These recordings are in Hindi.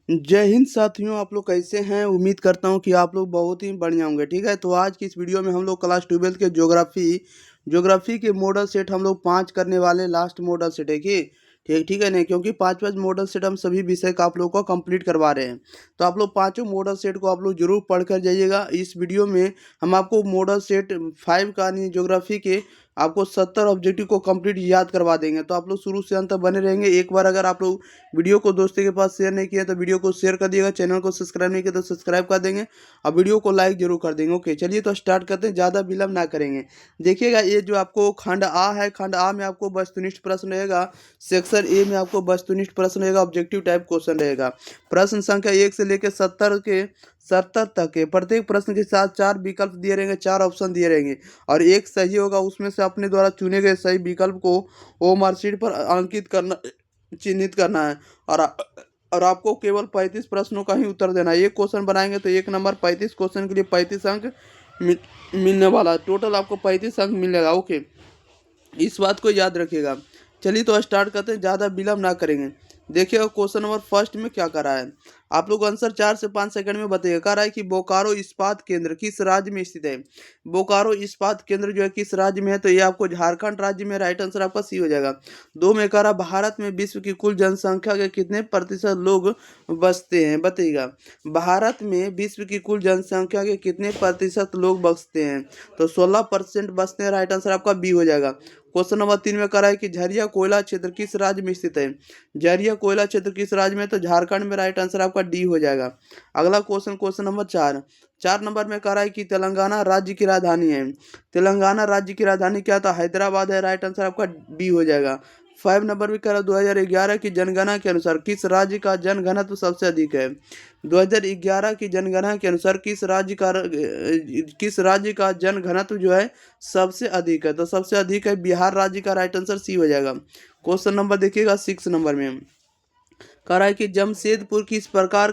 जय हिंद साथियों, आप लोग कैसे हैं। उम्मीद करता हूं कि आप लोग बहुत ही बढ़िया होंगे। ठीक है, तो आज की इस वीडियो में हम लोग क्लास 12 के ज्योग्राफी के मॉडल सेट हम लोग 5 करने वाले। लास्ट मॉडल सेट है कि ठीक ठीक है नहीं, क्योंकि 5 मॉडल सेट हम सभी विषय का आप लोग को कंप्लीट करवा रहे हैं। तो आप लोग पाँचों मॉडल सेट को आप लोग जरूर पढ़ कर जाइएगा। इस वीडियो में हम आपको मॉडल सेट 5 का यानी ज्योग्राफी के आपको 70 ऑब्जेक्टिव को कंप्लीट याद करवा देंगे। तो आप लोग शुरू से अंत तक बने रहेंगे। एक बार अगर आप लोग वीडियो को दोस्तों के पास शेयर नहीं किया तो वीडियो को शेयर कर दिएगा। चैनल को सब्सक्राइब नहीं किया तो सब्सक्राइब कर देंगे और वीडियो को लाइक जरूर कर देंगे। ओके, चलिए तो स्टार्ट करते हैं, ज़्यादा विलम्ब ना करेंगे। देखिएगा, ये जो आपको खंड आ है, खंड आ में आपको वस्तुनिष्ठ प्रश्न रहेगा। सेक्शन ए में आपको वस्तुनिष्ठ प्रश्न रहेगा, ऑब्जेक्टिव टाइप क्वेश्चन रहेगा। प्रश्न संख्या 1 से लेकर 70 तक के प्रत्येक प्रश्न के साथ 4 विकल्प दिए रहेंगे, 4 ऑप्शन दिए रहेंगे और एक सही होगा। उसमें से अपने द्वारा चुने गए सही विकल्प को ओ मार्कशीट पर अंकित करना, चिन्हित करना है। और और आपको केवल 35 प्रश्नों का ही उत्तर देना है। एक क्वेश्चन बनाएंगे तो 1 नंबर, 35 क्वेश्चन के लिए 35 अंक मिलने वाला है। टोटल आपको 35 अंक मिलेगा। ओके, इस बात को याद रखिएगा। चलिए तो स्टार्ट करते हैं, ज़्यादा विलम्ब ना करेंगे। देखिएगा क्वेश्चन नंबर फर्स्ट में क्या करा है। आप लोग आंसर 4 से 5 सेकंड में बताइएगा। कह रहा है कि बोकारो इस्पात केंद्र किस राज्य में स्थित है। बोकारो इस्पात केंद्र जो है किस राज्य में है, तो ये आपको झारखंड राज्य में। राइट आंसर आपका सी हो जाएगा। 2 में कह रहा भारत में विश्व की कुल जनसंख्या के कितने प्रतिशत लोग बसते हैं, बताइएगा। भारत में विश्व की कुल जनसंख्या के कितने प्रतिशत लोग बसते हैं, तो 16% बसते हैं। राइट आंसर आपका बी हो जाएगा। क्वेश्चन नंबर 3 में कह रहा है कि झरिया कोयला क्षेत्र किस राज्य में स्थित है। झरिया कोयला क्षेत्र किस राज्य में, तो झारखंड में। राइट आंसर आपका डी हो जाएगा। अगला क्वेश्चन, क्वेश्चन नंबर 4 नंबर में कह रहा है कि तेलंगाना राज्य की राजधानी है। तेलंगाना राज्य की राजधानी क्या था, हैदराबाद है। राइट आंसर आपका बी हो जाएगा। 5 नंबर में कह रहा है 2011 की जनगणना के अनुसार किस राज्य का जनघनत्व सबसे अधिक है। 2011 की जनगणना के अनुसार किस राज्य का जनघनत्व जो है सबसे अधिक है, तो सबसे अधिक है बिहार राज्य का। राइट आंसर सी हो जाएगा। क्वेश्चन नंबर देखिएगा 6 नंबर में कह रहा है कि जमशेदपुर किस प्रकार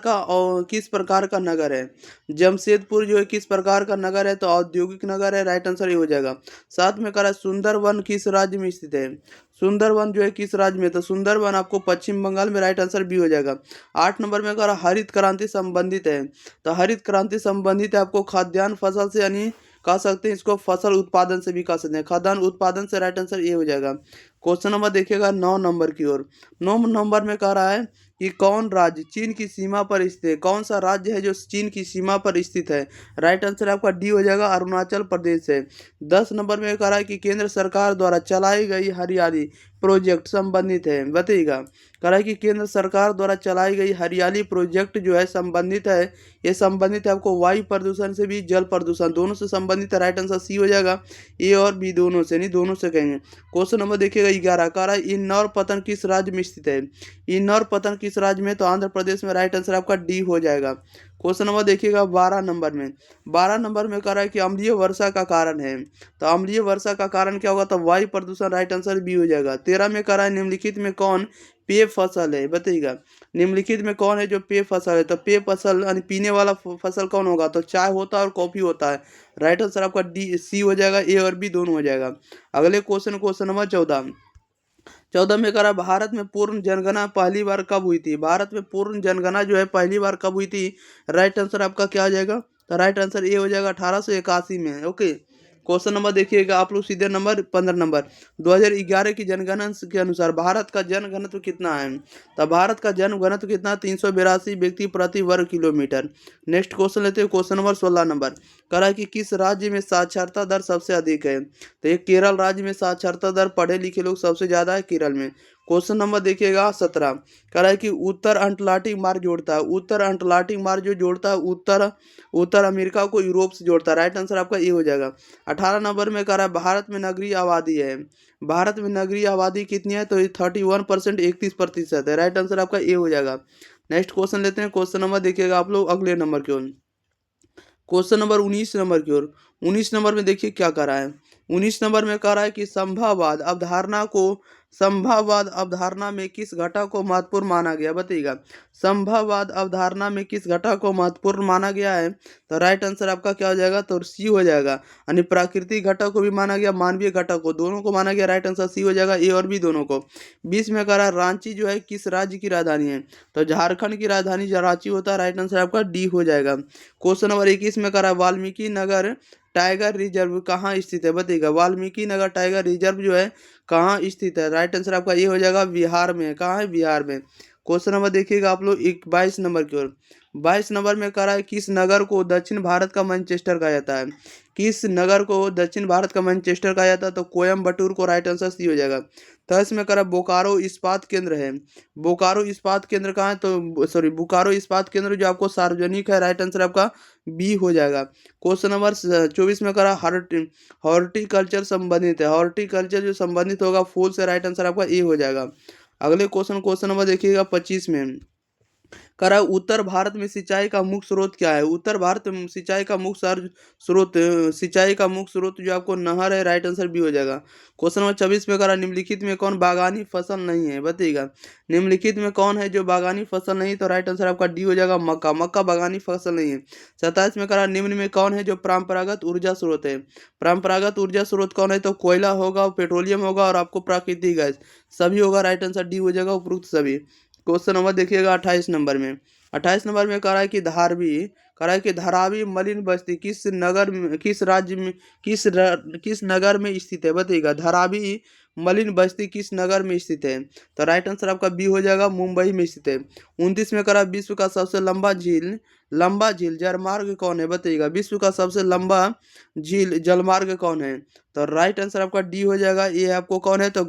का नगर है। जमशेदपुर जो है किस प्रकार का नगर है, तो औद्योगिक नगर है। राइट आंसर ये हो जाएगा। साथ में कह रहा है सुंदरवन किस राज्य में स्थित है। सुंदरवन जो है किस राज्य में, तो सुंदरवन आपको पश्चिम बंगाल में। राइट आंसर बी हो जाएगा। 8 नंबर में कह रहा हरित क्रांति संबंधित है, तो हरित क्रांति संबंधित है आपको खाद्यान्न फसल से, यानी कह सकते हैं इसको फसल उत्पादन से भी कह सकते हैं, खाद्यान्न उत्पादन से। राइट आंसर ये हो जाएगा। क्वेश्चन नंबर देखिएगा 9 नंबर की ओर। 9 नंबर में कह रहा है कि कौन राज्य चीन की सीमा पर स्थित है। कौन सा राज्य है जो चीन की सीमा पर स्थित है। राइट आंसर आपका डी हो जाएगा, अरुणाचल प्रदेश है। 10 नंबर में कह रहा है कि केंद्र सरकार द्वारा चलाई गई हरियाली प्रोजेक्ट संबंधित है, बताइएगा। कह रहा है कि केंद्र सरकार द्वारा चलाई गई हरियाली प्रोजेक्ट जो है संबंधित है, ये संबंधित है आपको वायु प्रदूषण से भी, जल प्रदूषण दोनों से संबंधित है। राइट आंसर सी हो जाएगा। ए और बी दोनों से नहीं, दोनों से कहेंगे। क्वेश्चन नंबर देखिएगा 11 कह रहा है इंदौर पतन किस राज्य में स्थित है। इंदौर पतन किस राज्य में, तो आंध्र प्रदेश में। राइट आंसर आपका डी हो जाएगा। क्वेश्चन नंबर देखिएगा 12 नंबर में। 12 नंबर में कह रहा है कि अम्लीय वर्षा का कारण है, तो अम्लीय वर्षा का कारण क्या होगा, तो वायु प्रदूषण। राइट आंसर बी हो जाएगा। 13 में कह रहा है निम्नलिखित में कौन पेय फसल है, बताइएगा। निम्नलिखित में कौन है जो पेय फसल है, तो पेय फसल यानी पीने वाला फसल कौन होगा, तो चाय होता है और कॉफी होता है। राइट आंसर आपका डी सी हो जाएगा। ए और बी दोनों हो जाएगा। अगले क्वेश्चन, क्वेश्चन नंबर 14 में करा भारत में पूर्ण जनगणना पहली बार कब हुई थी। भारत में पूर्ण जनगणना जो है पहली बार कब हुई थी। राइट आंसर आपका क्या आ जाएगा, तो राइट आंसर ये हो जाएगा 1881 में। ओके, क्वेश्चन नंबर देखिएगा आप लोग सीधे नंबर 15 नंबर। 2011 की जनगणना के अनुसार भारत का जनघनत्व कितना है, तो भारत का जनघनत्व कितना, 382 व्यक्ति प्रति वर्ग किलोमीटर। नेक्स्ट क्वेश्चन लेते हैं, क्वेश्चन नंबर 16 नंबर। कह रहा है कि किस राज्य में साक्षरता दर सबसे अधिक है, तो ये केरल राज्य में साक्षरता दर, पढ़े लिखे लोग सबसे ज़्यादा है केरल में। क्वेश्चन नंबर देखिएगा 17। कह रहा है कि उत्तर अटलांटिक मार्ग जोड़ता है, उत्तर अटलांटिक मार्ग जो जोड़ता है उत्तर अमेरिका को यूरोप से जोड़ता है। राइट आंसर आपका ये हो जाएगा। 18 नंबर में कह रहा है भारत में नगरीय आबादी है। भारत में नगरीय आबादी कितनी है, तो 31%, 31% है। राइट आंसर आपका ये हो जाएगा। नेक्स्ट क्वेश्चन लेते हैं, क्वेश्चन नंबर देखिएगा आप लोग अगले नंबर की ओर। क्वेश्चन नंबर 19 नंबर की ओर। 19 नंबर में देखिए क्या कर रहा है। 19 नंबर में कह रहा है कि संभववाद अवधारणा को संभववाद अवधारणा में किस घटक को महत्वपूर्ण माना गया, बताइएगा। संभववाद अवधारणा में किस घटक को महत्वपूर्ण माना गया है, तो राइट आंसर आपका क्या हो जाएगा, तो सी हो जाएगा। यानी प्राकृतिक घटक को भी माना गया, मानवीय घटक को, दोनों को माना गया। राइट आंसर सी हो जाएगा, ए और बी दोनों को। 20 में कह रहा है रांची जो है किस राज्य की राजधानी है, तो झारखंड की राजधानी रांची होता है। राइट आंसर आपका डी हो जाएगा। क्वेश्चन नंबर 21 में कह रहा है वाल्मीकि नगर टाइगर रिजर्व कहाँ स्थित है, बताइएगा। वाल्मीकि नगर टाइगर रिजर्व जो है कहाँ स्थित है, राइट आंसर आपका ये हो जाएगा, बिहार में। कहाँ है, बिहार में। क्वेश्चन नंबर देखिएगा आप लोग 22 नंबर की ओर। 22 नंबर में कह रहा है किस नगर को दक्षिण भारत का मैनचेस्टर कहा जाता है, किस नगर को दक्षिण भारत का मैनचेस्टर कहा जाता है, तो कोयम्बटूर को। राइट आंसर सी हो जाएगा। 23 में कह रहा है बोकारो इस्पात केंद्र है, बोकारो इस्पात केंद्र कहाँ है, तो सॉरी बोकारो इस्पात केंद्र जो आपको सार्वजनिक है। राइट आंसर आपका बी हो जाएगा। क्वेश्चन नंबर 24 में करा हॉर्टिकल्चर संबंधित है, हॉर्टिकल्चर जो संबंधित होगा फूल से। राइट आंसर आपका ए हो जाएगा। अगले क्वेश्चन नंबर देखिएगा 25 में कह रहा है उत्तर भारत में सिंचाई का मुख्य स्रोत क्या है। उत्तर भारत में सिंचाई का मुख्य स्रोत सिंचाई का मुख्य स्रोत जो आपको नहर है। राइट आंसर बी हो जाएगा। क्वेश्चन नंबर 26 में कह रहा है निम्नलिखित में कौन बागानी फसल नहीं है, बताइएगा। निम्नलिखित में कौन है जो बागानी फसल नहीं, तो राइट आंसर आपका डी हो जाएगा, मक्का। मक्का बागानी फसल नहीं है। 27 में कह रहा है निम्न में कौन है जो परंपरागत ऊर्जा स्रोत है। परंपरागत ऊर्जा स्रोत कौन है, तो कोयला होगा, पेट्रोलियम होगा और आपको प्राकृतिक गैस सभी होगा। राइट आंसर डी हो जाएगा, उपरोक्त सभी। क्वेश्चन नंबर देखिएगा 28 नंबर में। 28 नंबर में कह रहा है कि धारावी मलिन बस्ती किस नगर में, किस राज्य में, किस नगर में स्थित है, बताइएगा। धारावी मलिन बस्ती किस नगर में स्थित है, तो राइट आंसर आपका बी हो जाएगा, मुंबई में स्थित है। 29 में कह रहा है विश्व का सबसे लंबा झील जलमार्ग कौन है, बताइएगा। विश्व का सबसे लंबा झील जलमार्ग कौन है, तो राइट आंसर आपका डी हो जाएगा। ये आपको कौन है, तो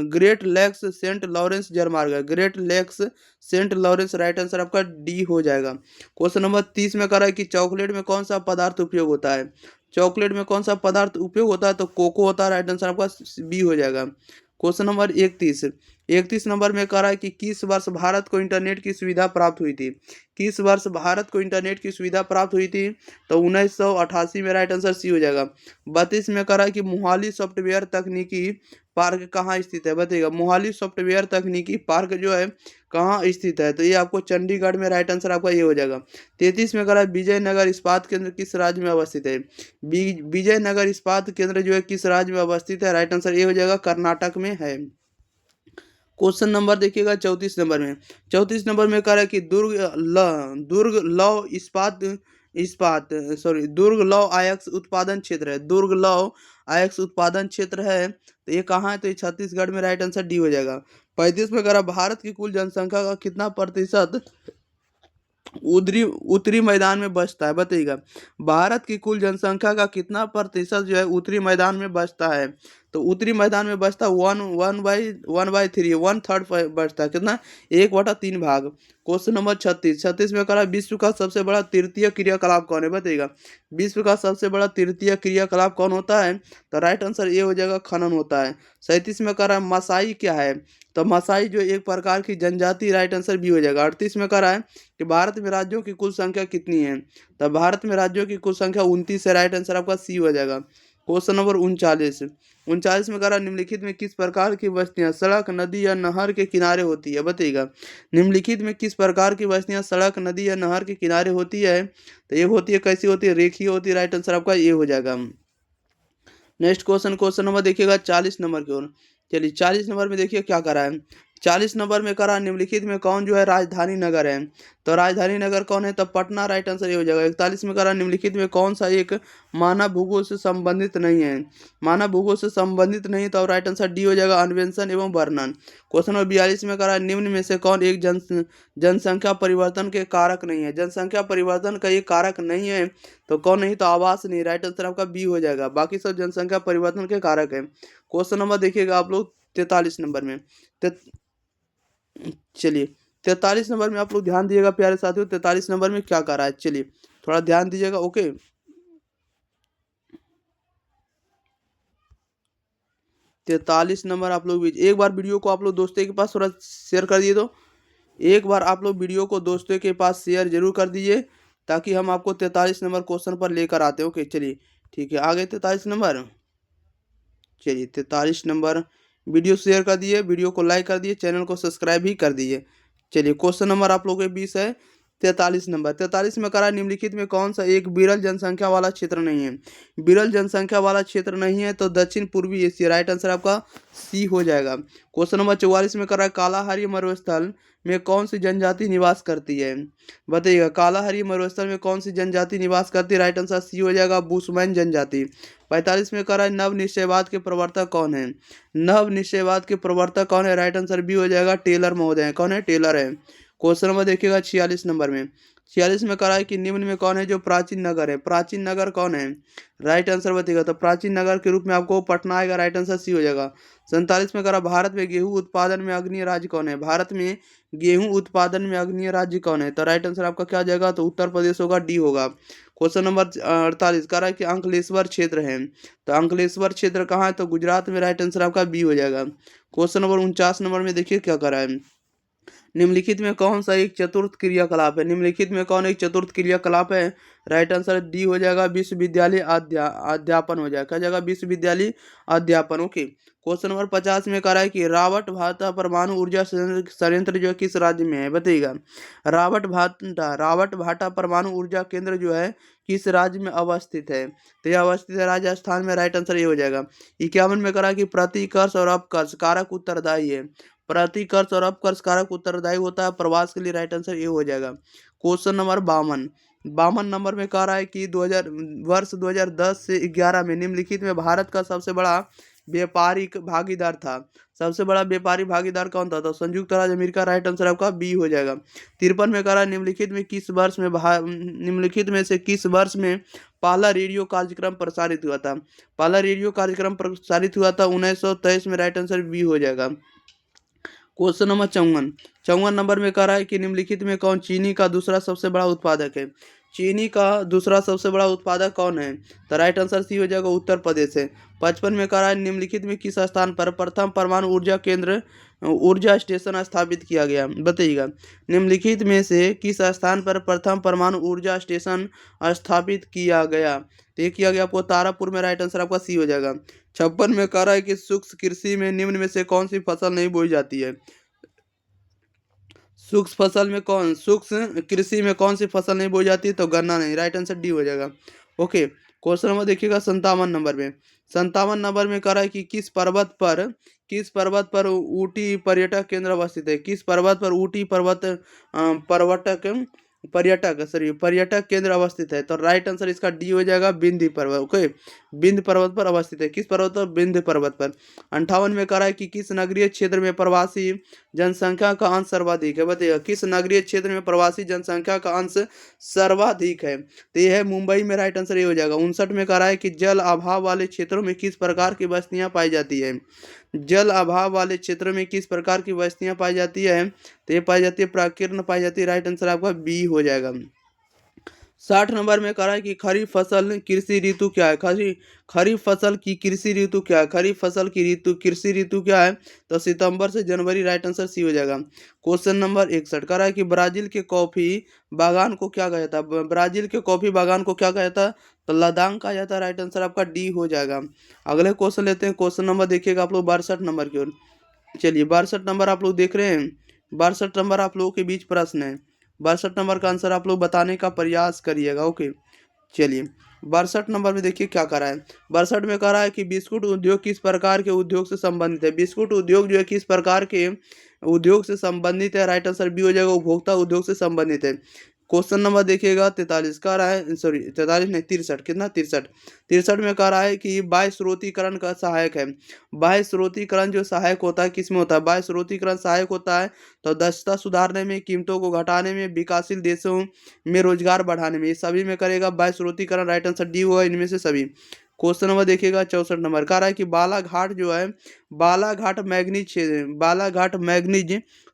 ग्रेट लेक्स सेंट लॉरेंस जलमार्ग है, Great Lakes Saint Lawrence. Right answer आपका डी हो जाएगा। क्वेश्चन नंबर 30 में कह रहा है कि चॉकलेट में कौन सा पदार्थ उपयोग होता है, चॉकलेट में कौन सा पदार्थ उपयोग होता है, तो कोको होता है। राइट आंसर आपका बी हो जाएगा। क्वेश्चन नंबर 31 नंबर में कह रहा है कि किस वर्ष भारत को इंटरनेट की सुविधा प्राप्त हुई थी, किस वर्ष भारत को इंटरनेट की सुविधा प्राप्त हुई थी, तो 1988 में। राइट आंसर सी हो जाएगा। 32 में कह रहा है कि मोहाली सॉफ्टवेयर तकनीकी पार्क कहाँ स्थित है, बताइएगा। मोहाली सॉफ्टवेयर तकनीकी पार्क जो है कहाँ स्थित है, तो ये आपको चंडीगढ़ में। राइट आंसर आपका ये हो जाएगा। 33 में कह रहा है विजयनगर इस्पात केंद्र किस राज्य में अवस्थित है, विजयनगर इस्पात केंद्र जो है किस राज्य में अवस्थित है। राइट आंसर ये हो जाएगा, कर्नाटक में है। क्वेश्चन नंबर देखिएगा 34 नंबर में कह रहा है कि दुर्ग लौह दुर्ग लौह आयक्स उत्पादन क्षेत्र है, दुर्ग लौह आयक्स उत्पादन क्षेत्र है, तो ये कहाँ है, तो ये छत्तीसगढ़ में। राइट आंसर डी हो जाएगा। 35 में कह रहा भारत की कुल जनसंख्या का कितना प्रतिशत उत्तरी मैदान में बसता है, बताइएगा। भारत की कुल जनसंख्या का कितना प्रतिशत जो है उत्तरी मैदान में बसता है, तो उत्तरी मैदान में बसता है 1/3 1/3 बचता है, कितना, 1/3 भाग। क्वेश्चन नंबर 36 में कह रहा है विश्व का सबसे बड़ा तृतीय क्रियाकलाप कौन है, बताइएगा। विश्व का सबसे बड़ा तृतीय क्रियाकलाप कौन होता है, तो राइट आंसर ये हो जाएगा, खनन होता है। 37 में कह रहा है मसाई क्या है, तो मसाई जो एक प्रकार की जनजाति। राइट आंसर बी हो जाएगा। 38 में कह रहा है कि भारत में राज्यों की कुल संख्या कितनी है, तो भारत में राज्यों की कुल संख्या 29 है। राइट आंसर आपका सी हो जाएगा। क्वेश्चन नंबर 39 में कह रहा है निम्नलिखित में किस प्रकार की बस्तियां सड़क, नदी या नहर के किनारे होती है, बताइएगा। निम्नलिखित में किस प्रकार की बस्तियां सड़क, नदी या नहर के किनारे होती है, तो ये होती है, कैसी होती है, रेखीय होती है। राइट आंसर आपका ये हो जाएगा। नेक्स्ट क्वेश्चन नंबर देखिएगा 40 नंबर की ओर। चलिए 40 नंबर में देखिए क्या करा है। 40 नंबर में करा निम्नलिखित में कौन जो है राजधानी नगर है, तो राजधानी नगर कौन है, तब पटना। राइट आंसर ये हो जाएगा। 41 में करा निम्नलिखित में कौन सा एक मानव भूगोल से संबंधित नहीं है, मानव भूगोल से संबंधित नहीं, तो राइट आंसर डी हो जाएगा, अन्वेषण एवं वर्णन। क्वेश्चन नंबर 42 में करा निम्न में से कौन एक जनसंख्या परिवर्तन के कारक नहीं है, जनसंख्या परिवर्तन का ये कारक नहीं है, तो कौन नहीं, तो आवास नहीं। राइट आंसर आपका बी हो जाएगा, बाकी सब जनसंख्या परिवर्तन के कारक है। क्वेश्चन नंबर देखिएगा आप लोग 43 नंबर में। चलिए 43 नंबर में आप लोग ध्यान दीजिएगा प्यारे साथियों, 43 नंबर में क्या कर रहा है, चलिए थोड़ा ध्यान दीजिएगा। ओके 43 नंबर आप लोग एक बार वीडियो को आप लोग दोस्तों के पास थोड़ा शेयर कर दिए, तो एक बार आप लोग वीडियो को दोस्तों के पास शेयर जरूर कर दीजिए, ताकि हम आपको 43 नंबर क्वेश्चन पर लेकर आते हैं। ओके चलिए ठीक है, आगे 43 नंबर। चलिए 43 नंबर वीडियो शेयर कर दिए, वीडियो को लाइक कर दिए, चैनल को सब्सक्राइब भी कर दिए। चलिए क्वेश्चन नंबर आप लोगों के 20 है 43 नंबर। 43 में करा निम्नलिखित में कौन सा एक विरल जनसंख्या वाला क्षेत्र नहीं है। विरल जनसंख्या वाला क्षेत्र नहीं है तो दक्षिण पूर्वी एशिया, राइट आंसर आपका सी हो जाएगा। क्वेश्चन नंबर 44 में करा कालाहारी मरुस्थल में कौन सी जनजाति निवास करती है। बताइएगा कालाहारी मरुस्थल में कौन सी जनजाति निवास करती है, राइट आंसर सी हो जाएगा बुशमैन जनजाति। 45 में करा नव निश्चयवाद के प्रवर्तक कौन है। नव निश्चयवाद के प्रवर्तक कौन है, राइट आंसर बी हो जाएगा टेलर महोदय। कौन है, टेलर है। क्वेश्चन नंबर देखिएगा 46 नंबर में। 46 में करा है कि निम्न में कौन है जो प्राचीन नगर है। प्राचीन नगर कौन है, राइट आंसर बताइएगा। तो प्राचीन नगर के रूप में आपको पटना आएगा, राइट आंसर सी हो जाएगा। 47 में करा भारत में गेहूं उत्पादन में अग्रणीय राज्य कौन है। भारत में गेहूं उत्पादन में अग्रणीय राज्य कौन है, तो राइट आंसर आपका क्या हो जाएगा, तो उत्तर प्रदेश होगा, डी होगा। क्वेश्चन नंबर 48 कह रहा है कि अंकलेश्वर क्षेत्र है, तो अंकलेश्वर क्षेत्र कहाँ है, तो गुजरात में, राइट आंसर आपका बी हो जाएगा। क्वेश्चन नंबर 49 नंबर में देखिए क्या करा है। निम्नलिखित में कौन सा एक चतुर्थ क्रियाकलाप है। निम्नलिखित में कौन एक चतुर्थ क्रियाकलाप है, राइट आंसर डी हो जाएगा विश्वविद्यालय अध्यापन हो जाएगा। क्या जगह विश्वविद्यालय अध्यापन। ओके। क्वेश्चन नंबर 50 में कह रहा है कि रावट भाटा परमाणु ऊर्जा संयंत्र जो किस राज्य में है, बताइएगा। रावट भाटा परमाणु ऊर्जा केंद्र जो है किस राज्य में अवस्थित है, तो यह अवस्थित है राजस्थान में, राइट आंसर ये हो जाएगा। 51 में करा कि प्रतिकर्ष और अपकर्ष कारक उत्तरदायी है। प्रतिकर्ष और अपकर्ष कारक उत्तरदायी होता है प्रवास के लिए, राइट आंसर ये हो जाएगा। क्वेश्चन नंबर 52 नंबर में कह रहा है कि 2000 वर्ष 2010 से 11 में निम्नलिखित में भारत का सबसे बड़ा व्यापारिक भागीदार था। सबसे बड़ा व्यापारी भागीदार कौन था, तो संयुक्त राज्य अमेरिका, राइट आंसर आपका बी हो जाएगा। 53 में कह रहा है निम्नलिखित में किस वर्ष में निम्नलिखित में से किस वर्ष में पहला रेडियो कार्यक्रम प्रसारित हुआ था। पहला रेडियो कार्यक्रम प्रसारित हुआ था 1923 में, राइट आंसर बी हो जाएगा। क्वेश्चन नंबर 54 नंबर में कह रहा है कि निम्नलिखित में कौन चीनी का दूसरा सबसे बड़ा उत्पादक है। चीनी का दूसरा सबसे बड़ा उत्पादक कौन है, तो राइट आंसर सी हो जाएगा उत्तर प्रदेश है। 55 में कह रहा है निम्नलिखित में किस स्थान पर प्रथम परमाणु ऊर्जा केंद्र ऊर्जा स्टेशन स्थापित किया गया, बताइएगा। निम्नलिखित में से किस स्थान पर प्रथम परमाणु ऊर्जा स्टेशन स्थापित किया गया, तो ये किया गया आपको तारापुर में, राइट आंसर आपका सी हो जाएगा। 56 में कह रहा है कि सूक्ष्म कृषि में निम्न में से कौन सी फसल नहीं बोई जाती है। सूक्ष्म कृषि में कौन सी फसल नहीं बोई जाती है, तो गन्ना नहीं, राइट आंसर डी हो जाएगा। ओके। क्वेश्चन नंबर देखिएगा 57 नंबर में। 57 नंबर में कह रहा है कि किस पर्वत पर ऊटी पर्यटक केंद्र अवस्थित है। किस पर्वत पर ऊटी पर्यटक केंद्र अवस्थित है, तो राइट आंसर इसका डी हो जाएगा विंध्य पर्वत। ओके। विंध्य पर्वत पर अवस्थित है। किस पर्वत पर, विंध्य पर्वत पर। 58 में कह रहा है कि किस नगरीय क्षेत्र में प्रवासी जनसंख्या का अंश सर्वाधिक है, बताइए। किस नगरीय क्षेत्र में प्रवासी जनसंख्या का अंश सर्वाधिक है, तो यह है मुंबई में, राइट आंसर ये हो जाएगा। 59 में कह रहा है कि जल अभाव वाले क्षेत्रों में किस प्रकार की बस्तियां पाई जाती है। जल अभाव वाले क्षेत्रों में किस प्रकार की बस्तियां पाई जाती है, तो ये पाई जाती है प्राकीर्ण पाई जाती है, राइट आंसर आपका बी हो जाएगा। 60 नंबर में कह रहा है कि खरीफ फसल कृषि ऋतु क्या है। खरीफ फसल की कृषि ऋतु क्या है। खरीफ फसल की कृषि ऋतु क्या है, तो सितंबर से जनवरी, राइट आंसर सी हो जाएगा। क्वेश्चन नंबर 61 कह रहा है कि ब्राजील के कॉफी बागान को क्या कहा जाता है। ब्राजील के कॉफी बागान को क्या कहा जाता है, तो लदांग कहा जाता है, राइट आंसर आपका डी हो जाएगा। अगले क्वेश्चन लेते हैं। क्वेश्चन नंबर देखिएगा आप लोग 62 नंबर की ओर। चलिए 62 नंबर आप लोग देख रहे हैं। 62 नंबर आप लोगों के बीच प्रश्न है। 62 नंबर का आंसर आप लोग बताने का प्रयास करिएगा। ओके। चलिए 62 नंबर में देखिए क्या करा है। 62 में कह रहा है कि बिस्कुट उद्योग किस प्रकार के उद्योग से संबंधित है। बिस्कुट उद्योग जो है किस प्रकार के उद्योग से संबंधित है, राइट आंसर बी हो जाएगा उपभोक्ता उद्योग से संबंधित है। क्वेश्चन नंबर देखिएगा 43 कह रहा है, सॉरी 43 नहीं 63, कितना 63 में कह रहा है कि बाह्य स्रोतीकरण का सहायक है। बाह्य स्रोतीकरण जो सहायक होता है किसमें होता है, बाह्य स्रोतीकरण सहायक होता है तो दक्षता सुधारने में, कीमतों को घटाने में, विकासशील देशों में रोजगार बढ़ाने में, ये सभी में करेगा बाह्य स्रोतीकरण, राइट आंसर डी हुआ इनमें से सभी। क्वेश्चन नंबर देखिएगा 64 नंबर कह रहा है कि बालाघाट जो है बालाघाट मैग्नीज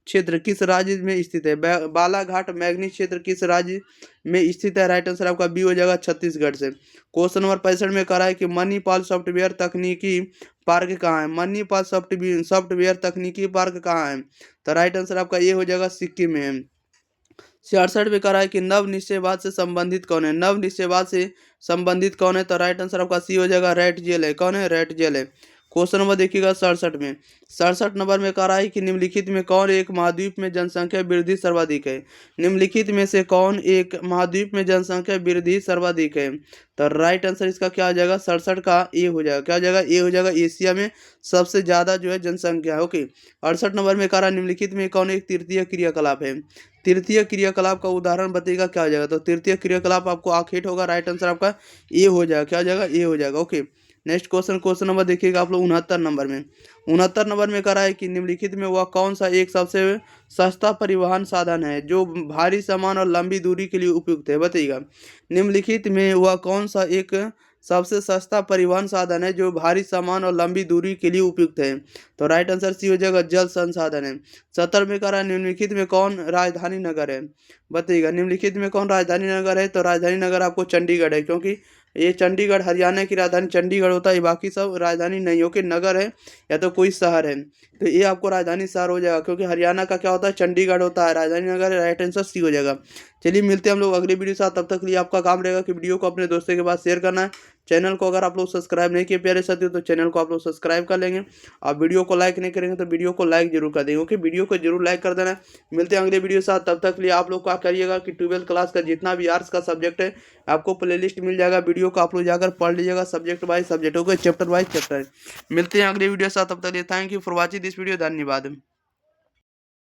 क्षेत्र किस राज्य में स्थित है। बालाघाट मैग्नीज क्षेत्र किस राज्य में स्थित है, राइट आंसर आपका बी हो जाएगा छत्तीसगढ़ से। क्वेश्चन नंबर 65 में कह रहा है कि मणिपाल सॉफ्टवेयर तकनीकी पार्क कहाँ है। मणिपाल सॉफ्टवेयर तकनीकी पार्क कहाँ है, तो राइट आंसर आपका ये हो जाएगा सिक्किम में है। 66 में कह रहा है कि नव निश्चयवाद से संबंधित कौन है। नव निश्चयवाद से संबंधित कौन है, तो राइट आंसर आपका सी हो जाएगा रेट जेल है। कौन है, रेट जेल है। क्वेश्चन नंबर देखिएगा 67 में। 67 नंबर में कह रहा है कि निम्नलिखित में कौन एक महाद्वीप में जनसंख्या वृद्धि सर्वाधिक है। निम्नलिखित में से कौन एक महाद्वीप में जनसंख्या वृद्धि सर्वाधिक है। तो राइट आंसर इसका क्या हो जाएगा, 67 का ए हो जाएगा। क्या हो जाएगा, ए हो जाएगा। एशिया में सबसे ज्यादा जो है जनसंख्या है। ओके। 68 नंबर में कह रहा है निम्नलिखित में कौन एक तृतीय क्रियाकलाप है। तृतीय क्रियाकलाप का उदाहरण बताइएगा क्या हो जाएगा। तो तृतीय क्रियाकलाप आपको आखेट होगा। राइट आंसर आपका ए हो जाएगा। क्या हो जाएगा, ए हो जाएगा। Okay. Next question, question number देखिएगा आप लोग 69 नंबर में। 69 नंबर में कह रहा है कि निम्नलिखित में वह कौन सा एक सबसे सस्ता परिवहन साधन है जो भारी सामान और लंबी दूरी के लिए उपयुक्त है। बताइएगा निम्नलिखित में वह कौन सा एक सबसे सस्ता परिवहन साधन है जो भारी सामान और लंबी दूरी के लिए उपयुक्त है। तो राइट आंसर सी हो जाएगा, जल संसाधन है। 70 में कह रहा है निम्नलिखित में कौन राजधानी नगर है। बताइएगा निम्नलिखित में कौन राजधानी नगर है। तो राजधानी नगर आपको चंडीगढ़ है, क्योंकि ये चंडीगढ़ हरियाणा की राजधानी चंडीगढ़ होता है, बाकी सब राजधानी नहीं हो कि नगर है या तो कोई शहर है। तो ये आपको राजधानी शहर हो जाएगा, क्योंकि हरियाणा का क्या होता है, चंडीगढ़ होता है, राजधानी नगर है। राइट आंसर सी हो जाएगा। चलिए मिलते हैं हम लोग अगली वीडियो साथ। तब तक के लिए आपका काम रहेगा कि वीडियो को अपने दोस्तों के पास शेयर करना है। चैनल को अगर आप लोग सब्सक्राइब नहीं किए प्यारे साथियों तो चैनल को आप लोग सब्सक्राइब कर लेंगे। आप वीडियो को लाइक नहीं करेंगे तो वीडियो को लाइक जरूर कर देंगे। ओके, वीडियो को जरूर लाइक कर देना। मिलते हैं अगले वीडियो साथ। तब तक के लिए आप लोग क्या करिएगा कि 12th क्लास का जितना भी आर्ट्स का सब्जेक्ट है आपको प्लेलिस्ट मिल जाएगा। वीडियो को आप लोग जाकर पढ़ लीजिएगा, सब्जेक्ट वाइज सब्जेक्ट होगा, चैप्टर वाइज चैप्टर। मिलते हैं अगले वीडियो साथ। तब तक के लिए thank you for watching this video. धन्यवाद।